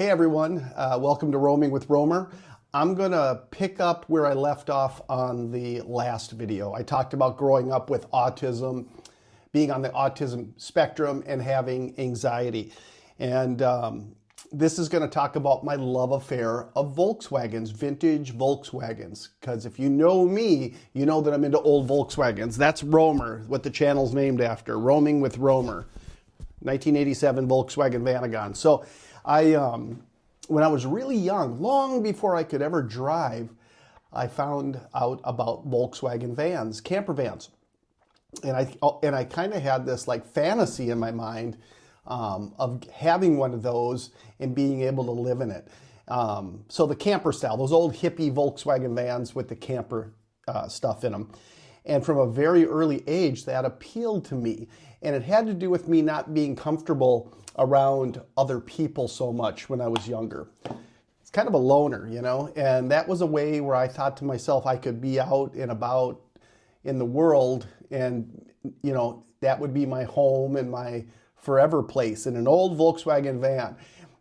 Hey everyone, welcome to Roaming with Romer. I'm gonna pick up where I left off on the last video. I talked about growing up with autism, being on the autism spectrum and having anxiety. And this is gonna talk about my love affair of Volkswagens, vintage Volkswagens. Because if you know me, you know that I'm into old Volkswagens. That's Romer, what the channel's named after, Roaming with Romer. 1987 Volkswagen Vanagon. So when I was really young, long before I could ever drive, I found out about Volkswagen vans, camper vans. And I kind of had this like fantasy in my mind of having one of those and being able to live in it. So the camper style, those old hippie Volkswagen vans with the camper stuff in them. And from a very early age, that appealed to me. And it had to do with me not being comfortable around other people so much when I was younger. It's kind of a loner, you know, and that was a way where I thought to myself I could be out and about in the world, and, you know, that would be my home and my forever place in an old Volkswagen van.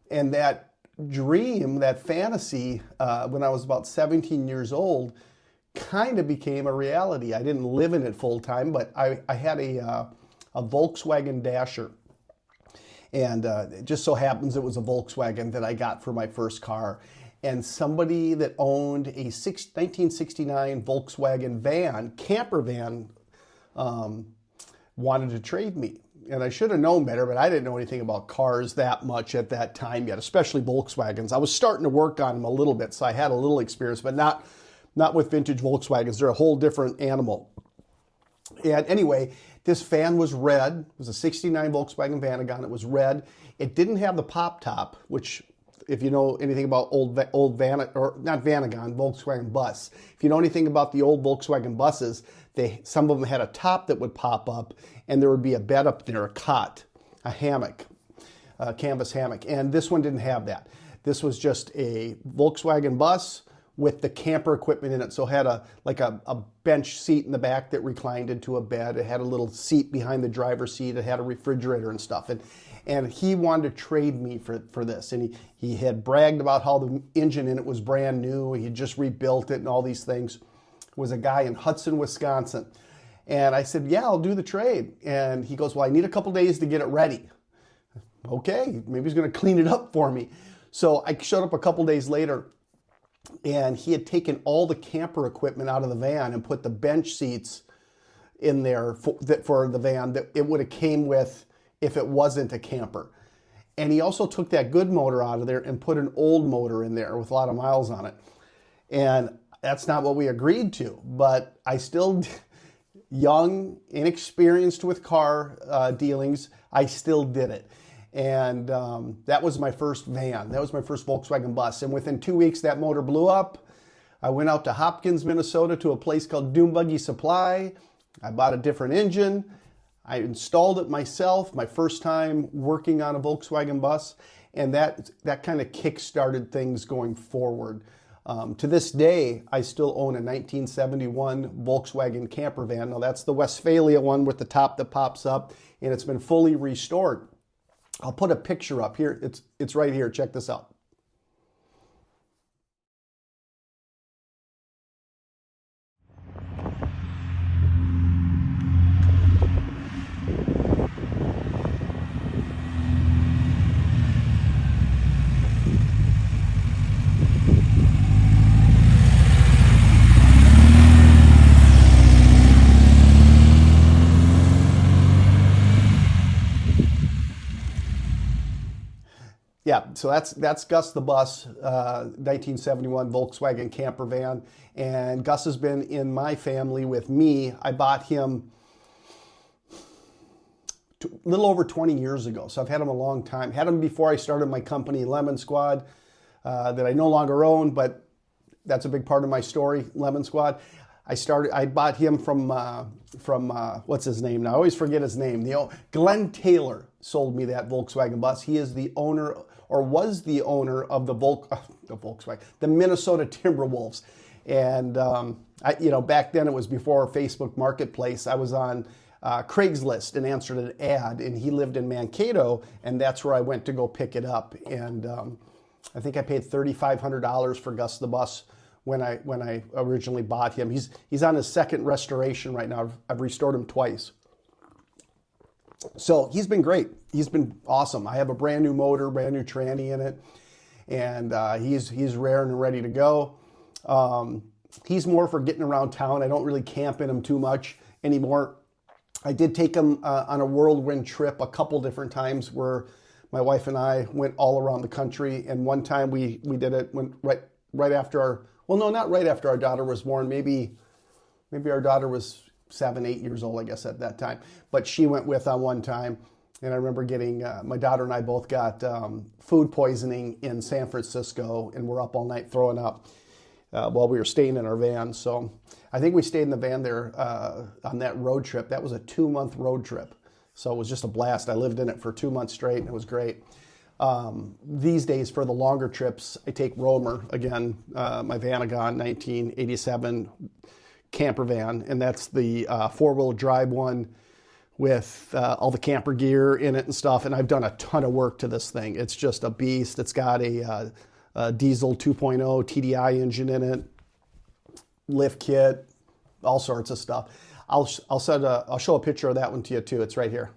And that dream, that fantasy, when I was about 17 years old, kind of became a reality. I didn't live in it full time, but I had a Volkswagen Dasher. And it just so happens it was a Volkswagen that I got for my first car. And somebody that owned a 1969 Volkswagen van, camper van, wanted to trade me. And I should have known better, but I didn't know anything about cars that much at that time yet, especially Volkswagens. I was starting to work on them a little bit, so I had a little experience, but not with vintage Volkswagens. They're a whole different animal. And anyway, this van was red. It was a 69 Volkswagen Vanagon. It was red. It didn't have the pop top, which, if you know anything about old Volkswagen bus. If you know anything about the old Volkswagen buses, some of them had a top that would pop up, and there would be a bed up there, a cot, a hammock, a canvas hammock. And this one didn't have that. This was just a Volkswagen bus with the camper equipment in it. So it had a bench seat in the back that reclined into a bed. It had a little seat behind the driver's seat. It had a refrigerator and stuff. And he wanted to trade me for this. And he had bragged about how the engine in it was brand new. He had just rebuilt it and all these things. It was a guy in Hudson, Wisconsin. And I said, yeah, I'll do the trade. And he goes, well, I need a couple days to get it ready. Okay, maybe he's gonna clean it up for me. So I showed up a couple days later, and he had taken all the camper equipment out of the van and put the bench seats in there for the van that it would have came with if it wasn't a camper. And he also took that good motor out of there and put an old motor in there with a lot of miles on it. And that's not what we agreed to, but I still, young, inexperienced with car dealings, I still did it. And that was my first van. That was my first Volkswagen bus. And within 2 weeks, that motor blew up. I went out to Hopkins, Minnesota to a place called Dune Buggy Supply. I bought a different engine. I installed it myself, my first time working on a Volkswagen bus. And that kind of kick-started things going forward. To this day, I still own a 1971 Volkswagen camper van. Now, that's the Westfalia one with the top that pops up, and it's been fully restored. I'll put a picture up here. It's right here. Check this out. Yeah, so that's Gus the Bus, 1971 Volkswagen camper van. And Gus has been in my family with me. I bought him a little over 20 years ago, so I've had him a long time. Had him before I started my company, Lemon Squad, that I no longer own, but that's a big part of my story, Lemon Squad. I bought him from what's his name now? I always forget his name. Glenn Taylor sold me that Volkswagen bus. He is the owner, or was the owner, of the Minnesota Timberwolves. And back then it was before Facebook Marketplace. I was on Craigslist and answered an ad, and he lived in Mankato, and that's where I went to go pick it up. And I think I paid $3,500 for Gus the Bus when I originally bought him. He's on his second restoration right now. I've restored him twice. So he's been great. He's been awesome. I have a brand new motor, brand new tranny in it, and he's rare and ready to go. He's more for getting around town. I don't really camp in him too much anymore. I did take him on a whirlwind trip a couple different times where my wife and I went all around the country. And one time we did it when right after our, well, no, not right after our daughter was born. Maybe our daughter was 7, 8 years old, I guess, at that time. But she went with on one time. And I remember getting, my daughter and I both got food poisoning in San Francisco, and we're up all night throwing up while we were staying in our van. So I think we stayed in the van there on that road trip. That was a 2-month road trip. So it was just a blast. I lived in it for 2 months straight, and it was great. These days, for the longer trips, I take RoR again, my Vanagon 1987 camper van, and that's the 4-wheel drive one with all the camper gear in it and stuff. And I've done a ton of work to this thing. It's just a beast. It's got a diesel 2.0 TDI engine in it, lift kit, all sorts of stuff. I'll show a picture of that one to you too. It's right here.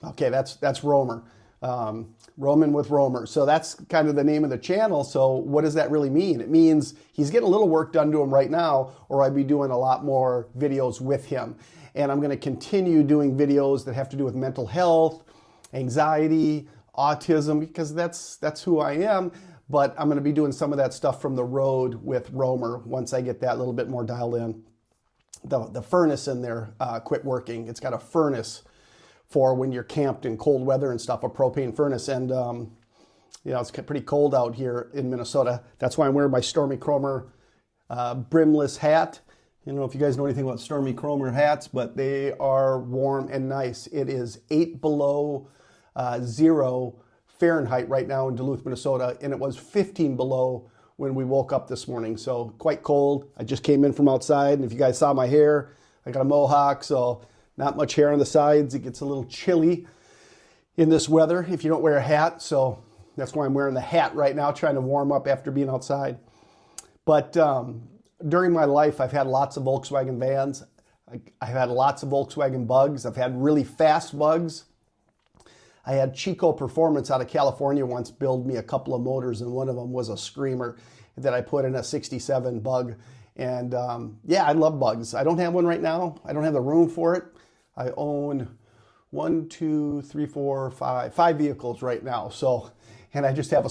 Okay, that's RoR. Roman with RoR. So that's kind of the name of the channel. So what does that really mean? It means he's getting a little work done to him right now, or I'd be doing a lot more videos with him. And I'm going to continue doing videos that have to do with mental health, anxiety, autism, because that's who I am. But I'm going to be doing some of that stuff from the road with RoR once I get that a little bit more dialed in. The furnace in there quit working. It's got a furnace for when you're camped in cold weather and stuff, a propane furnace. And, you know, it's pretty cold out here in Minnesota. That's why I'm wearing my Stormy Kromer brimless hat. You know, if you guys know anything about Stormy Kromer hats, but they are warm and nice. It is 8 below 0 Fahrenheit right now in Duluth, Minnesota, and it was 15 below when we woke up this morning. So quite cold. I just came in from outside, and if you guys saw my hair, I got a mohawk, so not much hair on the sides. It gets a little chilly in this weather if you don't wear a hat. So that's why I'm wearing the hat right now, trying to warm up after being outside. But during my life, I've had lots of Volkswagen vans. I've had lots of Volkswagen bugs. I've had really fast bugs. I had Chico Performance out of California once build me a couple of motors, and one of them was a Screamer that I put in a 67 bug. And yeah, I love bugs. I don't have one right now. I don't have the room for it. I own 5 vehicles right now. So, and I just have a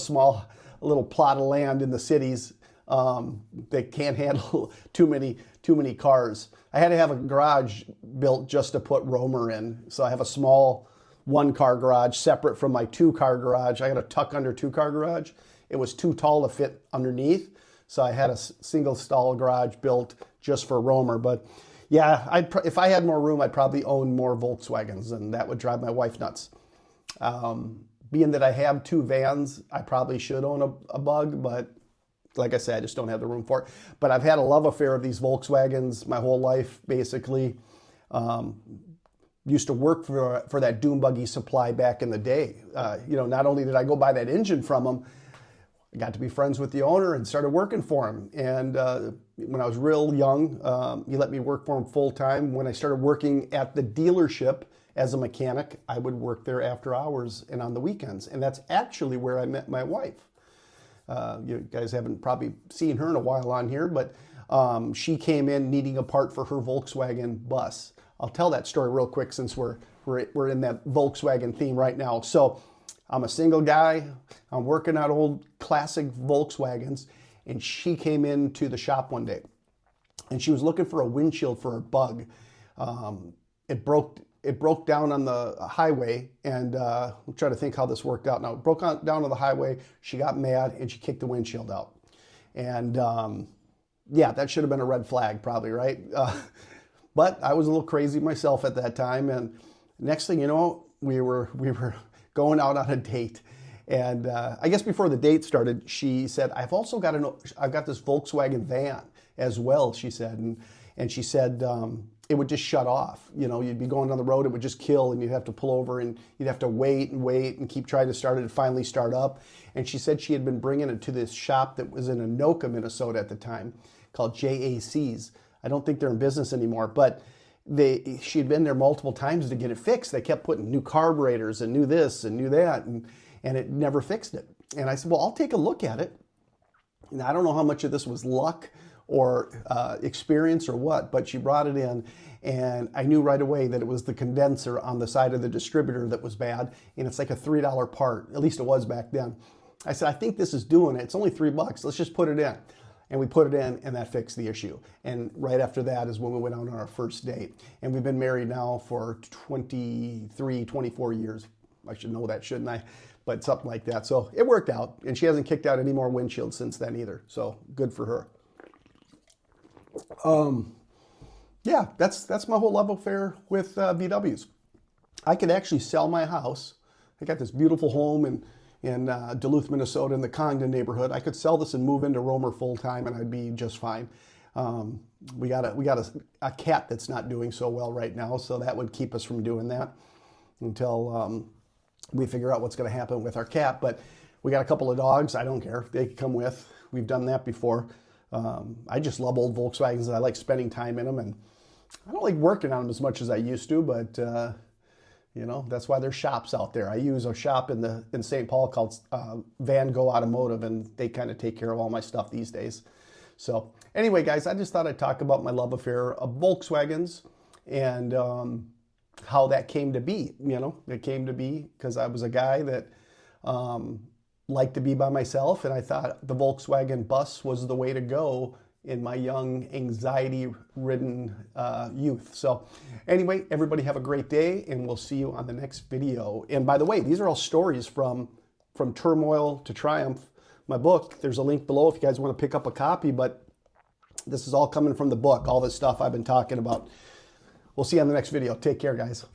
little plot of land in the cities that can't handle too many cars. I had to have a garage built just to put RoR in. So I have a small 1-car garage separate from my 2-car garage. I got a tuck under 2-car garage. It was too tall to fit underneath. So I had a single stall garage built just for RoR. But yeah, if I had more room, I'd probably own more Volkswagens, and that would drive my wife nuts. Being that I have 2 vans, I probably should own a bug, but like I said, I just don't have the room for it. But I've had a love affair of these Volkswagens my whole life, basically. Used to work for that dune buggy supply back in the day. You know, not only did I go buy that engine from them, I got to be friends with the owner and started working for him. And when I was real young, he let me work for him full time. When I started working at the dealership as a mechanic, I would work there after hours and on the weekends. And that's actually where I met my wife. You guys haven't probably seen her in a while on here, but she came in needing a part for her Volkswagen bus. I'll tell that story real quick since we're in that Volkswagen theme right now. So I'm a single guy. I'm working on old classic Volkswagens, and she came into the shop one day, and she was looking for a windshield for her bug. It broke down on the highway, and I'm trying to think how this worked out now. It broke down on the highway. She got mad, and she kicked the windshield out. And yeah, that should have been a red flag probably, right? But I was a little crazy myself at that time, and next thing you know, we were going out on a date. And I guess before the date started, she said, I've got this Volkswagen van as well, she said. And she said it would just shut off. You know, you'd be going down the road, it would just kill, and you'd have to pull over, and you'd have to wait and keep trying to start it and finally start up. And she said she had been bringing it to this shop that was in Anoka, Minnesota at the time, called JAC's. I don't think they're in business anymore, but she had been there multiple times to get it fixed. They kept putting new carburetors and new this and new that, and it never fixed it. And I said, well, I'll take a look at it. And I don't know how much of this was luck or experience or what, but she brought it in, and I knew right away that it was the condenser on the side of the distributor that was bad, and it's like a $3 part, at least it was back then. I said, I think this is doing it. It's only $3. Let's just put it in. And we put it in, and that fixed the issue. And right after that is when we went out on our first date. And we've been married now for 23, 24 years. I should know that, shouldn't I? But something like that. So it worked out, and she hasn't kicked out any more windshields since then either. So good for her. Yeah, that's my whole love affair with VWs. I could actually sell my house. I got this beautiful home in Duluth, Minnesota, in the Congdon neighborhood. I could sell this and move into Romer full time, and I'd be just fine. We got a cat that's not doing so well right now, so that would keep us from doing that until we figure out what's going to happen with our cat. But we got a couple of dogs. I don't care. They can come with. We've done that before. I just love old Volkswagens, and I like spending time in them, and I don't like working on them as much as I used to, but you know, that's why there's shops out there. I use a shop in St. Paul called Vanagon Automotive, and they kind of take care of all my stuff these days. So anyway, guys, I just thought I'd talk about my love affair of Volkswagens and how that came to be. You know, it came to be because I was a guy that liked to be by myself, and I thought the Volkswagen bus was the way to go in my young, anxiety-ridden youth. So anyway, everybody have a great day, and we'll see you on the next video. And by the way, these are all stories from Turmoil to Triumph, my book. There's a link below if you guys want to pick up a copy, but this is all coming from the book, all this stuff I've been talking about. We'll see you on the next video. Take care, guys.